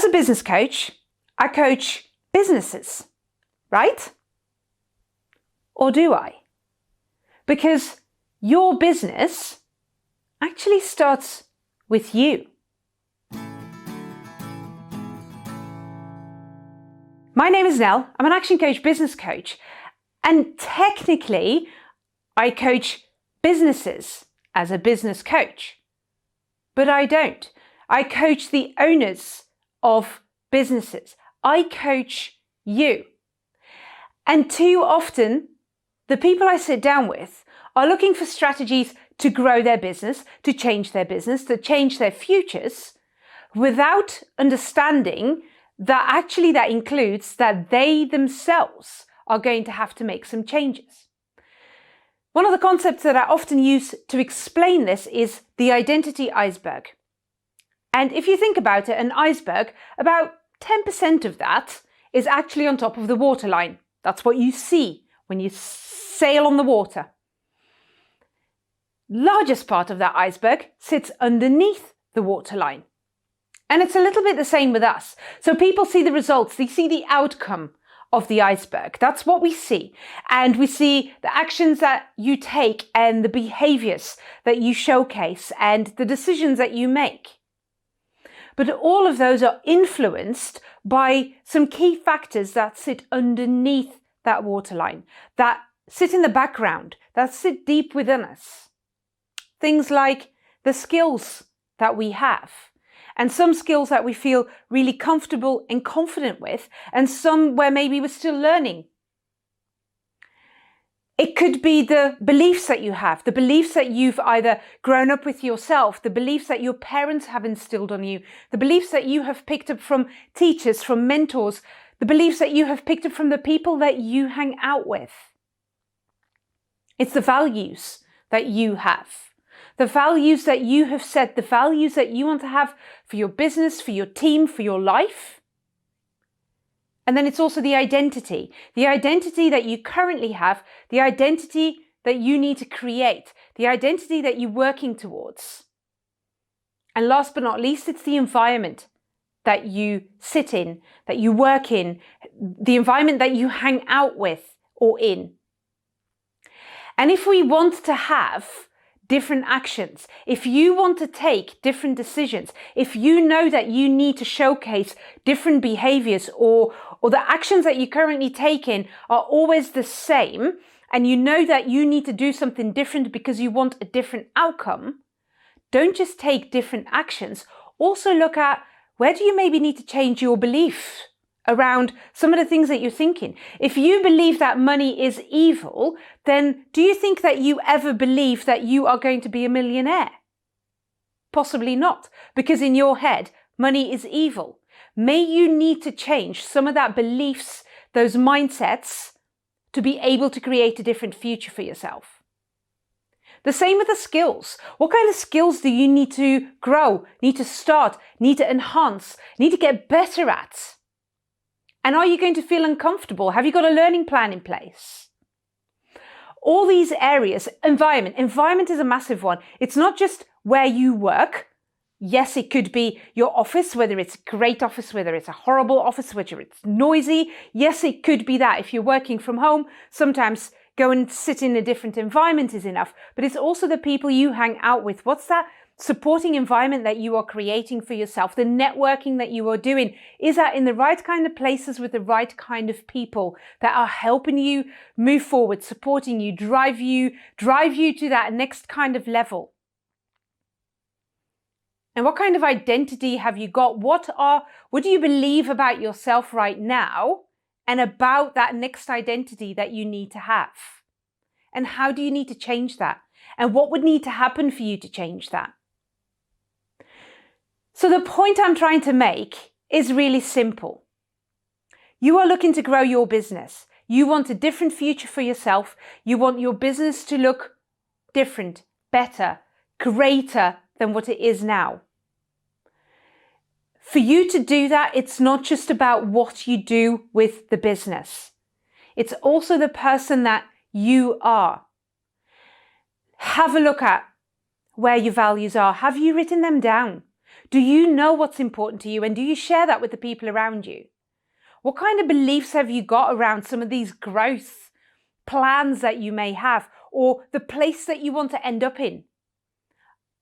As a business coach, I coach businesses, right? Or do I? Because your business actually starts with you. My name is Nell. I'm an Action Coach business coach. And technically, I coach businesses as a business coach. But I don't. I coach the owners of businesses. I coach you. And too often, the people I sit down with are looking for strategies to grow their business, to change their futures, without understanding that actually that includes that they themselves are going to have to make some changes. One of the concepts that I often use to explain this is the identity iceberg. And if you think about it, an iceberg, about 10% of that is actually on top of the waterline. That's what you see when you sail on the water. Largest part of that iceberg sits underneath the waterline. And it's a little bit the same with us. So people see the results, they see the outcome of the iceberg. That's what we see. And we see the actions that you take and the behaviors that you showcase and the decisions that you make. But all of those are influenced by some key factors that sit underneath that waterline, that sit in the background, that sit deep within us. Things like the skills that we have, and some skills that we feel really comfortable and confident with, and some where maybe we're still learning. It could be the beliefs that you have, the beliefs that you've either grown up with yourself, the beliefs that your parents have instilled on you, the beliefs that you have picked up from teachers, from mentors, the beliefs that you have picked up from the people that you hang out with. It's the values that you have. The values that you have set, the values that you want to have for your business, for your team, for your life. And then it's also the identity that you currently have, the identity that you need to create, the identity that you're working towards. And last but not least, it's the environment that you sit in, that you work in, the environment that you hang out with or in. And if we want to have different actions, if you want to take different decisions, if you know that you need to showcase different behaviors or the actions that you're currently taking are always the same, and you know that you need to do something different because you want a different outcome, don't just take different actions. Also look at where do you maybe need to change your belief around some of the things that you're thinking. If you believe that money is evil, then do you think that you ever believe that you are going to be a millionaire? Possibly not, because in your head, money is evil. May you need to change some of that beliefs, those mindsets, to be able to create a different future for yourself. The same with the skills. What kind of skills do you need to grow, need to start, need to enhance, need to get better at? And are you going to feel uncomfortable? Have you got a learning plan in place? All these areas, environment is a massive one. It's not just where you work. Yes, it could be your office, whether it's a great office, whether it's a horrible office, whether it's noisy. Yes, it could be that. If you're working from home, sometimes go and sit in a different environment is enough. But it's also the people you hang out with. What's that supporting environment that you are creating for yourself? The networking that you are doing, is that in the right kind of places with the right kind of people that are helping you move forward, supporting you, drive you to that next kind of level? And what kind of identity have you got? What do you believe about yourself right now and about that next identity that you need to have? And how do you need to change that? And what would need to happen for you to change that? So the point I'm trying to make is really simple. You are looking to grow your business. You want a different future for yourself. You want your business to look different, better, greater than what it is now. For you to do that, it's not just about what you do with the business. It's also the person that you are. Have a look at where your values are. Have you written them down? Do you know what's important to you, and do you share that with the people around you? What kind of beliefs have you got around some of these growth plans that you may have, or the place that you want to end up in?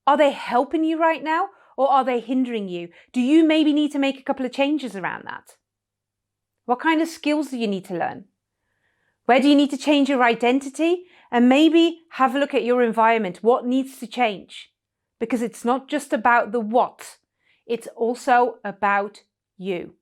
Are they helping you right now, or are they hindering you? Do you maybe need to make a couple of changes around that? What kind of skills do you need to learn? Where do you need to change your identity? And maybe have a look at your environment. What needs to change? Because it's not just about the what, it's also about you.